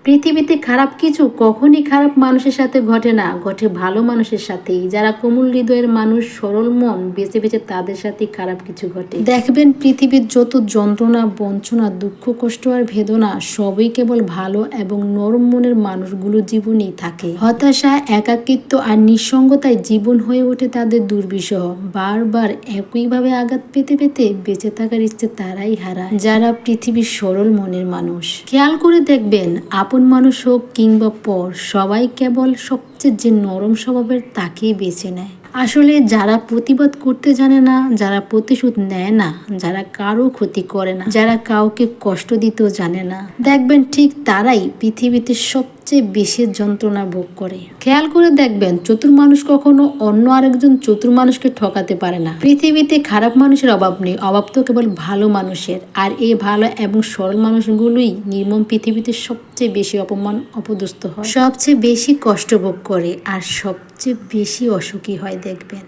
পৃথিবীতে খারাপ কিছু কখনই খারাপ মানুষের সাথে ঘটে না, ঘটে ভালো মানুষের সাথেই। যারা কোমল হৃদয়ের মানুষ, সরল মন, বেঁচে বেঁচে তাদের সাথেই খারাপ কিছু ঘটে। দেখবেন পৃথিবীর যত যন্ত্রণা, বঞ্চনা, দুঃখ, কষ্ট আর বেদনা সবই কেবল ভালো এবং নরম মনের মানুষগুলো জীবনেই থাকে। হতাশা, একাকিত্ব আর নিঃসঙ্গতায় জীবন হয়ে ওঠে তাদের দুর্বিষহ। বারবার একইভাবে আঘাত পেতে পেতে বেঁচে থাকার ইচ্ছে তারাই হারায়, যারা পৃথিবীর সরল মনের মানুষ। খেয়াল করে দেখবেন, আপন মানুষ হোক কিংবা পর, সবাই কেবল সবচেয়ে যে নরম স্বভাবের তাকেই বেছে নেয়। আসলে যারা প্রতিবাদ করতে জানে না, যারা প্রতিশোধ নেয় না, যারা কারো ক্ষতি করে না, যারা কাউকে কষ্ট দিতেও জানে না, দেখবেন ঠিক তারাই পৃথিবীতে সবচেয়ে বেশি যন্ত্রণা ভোগ করে। খেয়াল করে দেখবেন, চতুর মানুষ কখনো অন্য আরেকজন চতুর মানুষকে ঠকাতে পারে না। পৃথিবীতে খারাপ মানুষের অভাব নেই, অভাব তো কেবল ভালো মানুষের। আর এই ভালো এবং সরল মানুষগুলোই নির্মম পৃথিবীতে সবচেয়ে বেশি অপমান, অপদস্থ হয়, সবচেয়ে বেশি কষ্ট ভোগ করে আর সবচেয়ে বেশি অসুখী হয়। দেখবেন।